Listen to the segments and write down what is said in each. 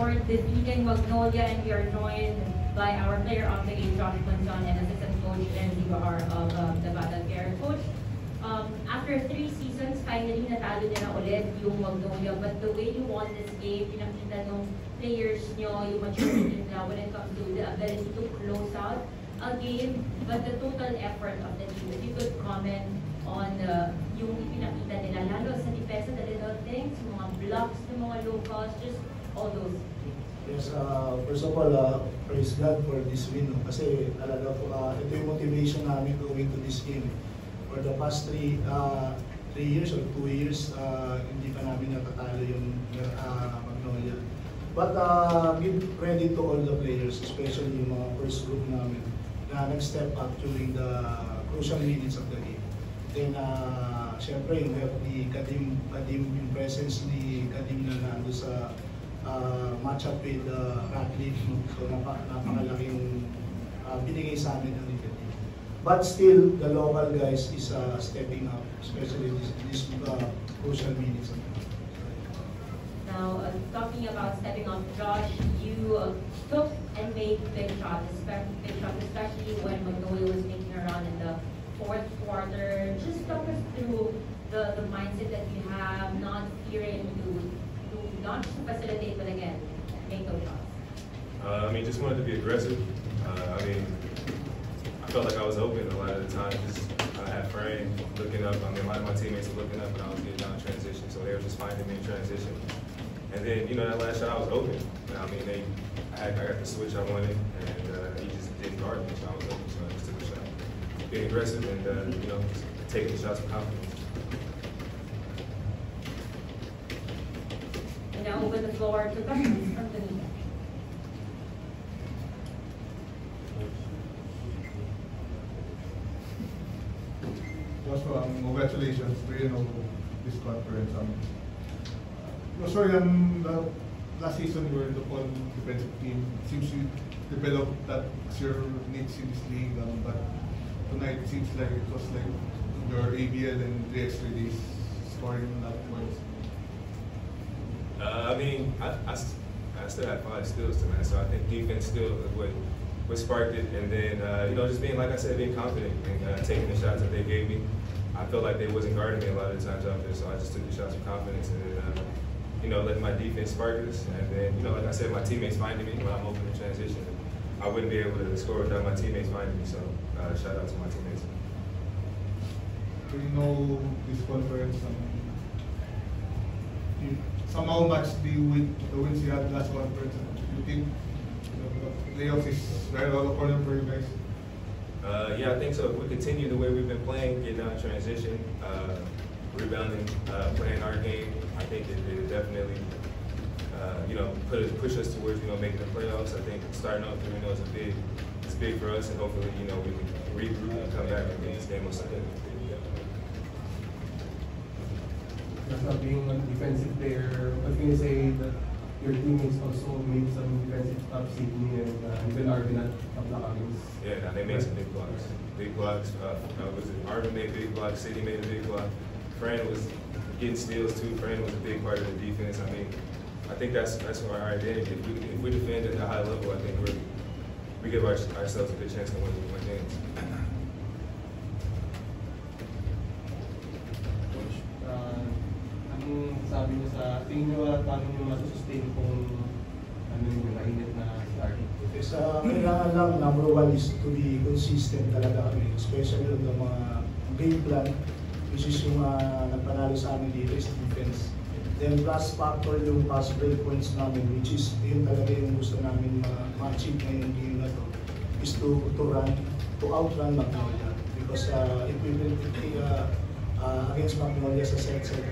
for defeating Magnolia, and we are joined by our player of the game, Josh Monson, and assistant coach Renzi Bahar of the Battle Care. Coach, after 3 seasons, finally natalo niya na ulit yung Magnolia, but the way you won this game, pinakita nung players nyo yung maturity nila when it comes to the ability to close out a game, but the total effort of the team. If you could comment on yung ipinakita nila, lalo sa depensa, the little things, yung mga blocks ng mga locals, just all those things. Yes, first of all, praise God for this win. Kasi talaga po, ito yung motivation namin going to this game. For the past 3 years or 2 years, hindi pa namin natatalo yung Magnolia. But give credit to all the players, especially yung mga first group namin na nag-step up during the crucial minutes of the game. Then, syempre, you have the Kadim, yung presence ni Kadim na nando sa match-up with Radcliffe. So, napakalaking binigay sa amin ng Kadim. But still, the local guys is stepping up, especially this crucial minutes of the game. Now, talking about stepping up, Josh, you took and made big shots, especially when Magnolia was making a run in the 4th quarter. Just talk us through the mindset that you have, not fearing to not just facilitate, but again, make those shots. I mean, just wanted to be aggressive. I mean, I felt like I was open a lot of the time. Just I had Frank looking up. I mean, a lot of my teammates were looking up, and I was getting down in transition, so they were just finding me in transition. And then, you know, that last shot I was open. I mean, I got the switch I wanted, and he just didn't guard me, so I was open. So I just took a shot, being aggressive, and you know, taking the shots with confidence. And now open the floor to questions from the media. Joshua, congratulations to this conference. Sorry, last season you were in the Paul defensive team. It seems you developed that as your needs in this league, but tonight it seems like it was like your ABL and 3 extra days scoring a lot of points. I mean, I still had 5 steals tonight, so I think defense still what sparked it, and then you know, just being, like I said, being confident and taking the shots that they gave me. I felt like they wasn't guarding me a lot of the times out there, so I just took the shots with confidence, and then you know, letting my defense spark this, and then you know, like I said, my teammates finding me when I'm open in transition. I wouldn't be able to score without my teammates finding me, so shout out to my teammates. Do you know this conference? You somehow matched the wins you had last conference. You think the playoffs is right around the corner for you guys? Yeah, I think so. If we continue the way we've been playing, getting out in transition, rebounding, playing our game, I think it definitely, you know, push us towards, you know, making the playoffs. I think starting off 3-0 is big for us, and hopefully, you know, we can regroup and come back and get this game on Sunday. Just not being a defensive player, I was going to say that your teammates also made some defensive stops, Sydney and even Arvin at Games. Yeah, they made some big blocks. Big blocks. Was it Arvin made big blocks? Sydney made a big block. Fran was getting steals too. Fran was a big part of the defense. I mean, I think that's our identity. If we defend at a high level, I think we give ourselves a good chance to win games. Anong sabi niyo sa tingin niyo, paano niyo masusustain kung ano yung mainit na start? Yes, kailangan lang, number 1 is to be consistent talaga kami, especially on the mga game plan, which is yung nagpanalo sa amin dito is defense. Then plus factor yung pass break points namin, which is yun talaga yung gusto namin ma-achieve ngayong game na to, is to outrun Magnolia. Because if we will play against Magnolia sa set lang,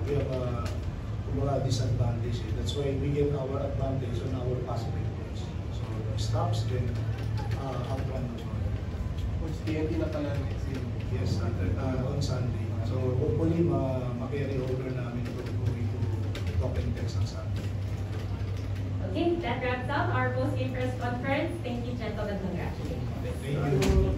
we have a disadvantage. That's why we get our advantage on our pass break points. So stops, then outrun Magnolia. Coach, TNT na pala next game. Yes, on Sunday. So hopefully ma-carry over namin ito going to Top and Tex on Sunday. Okay, that wraps up our post-game press conference. Thank you, gentlemen. Congratulations. Thank you.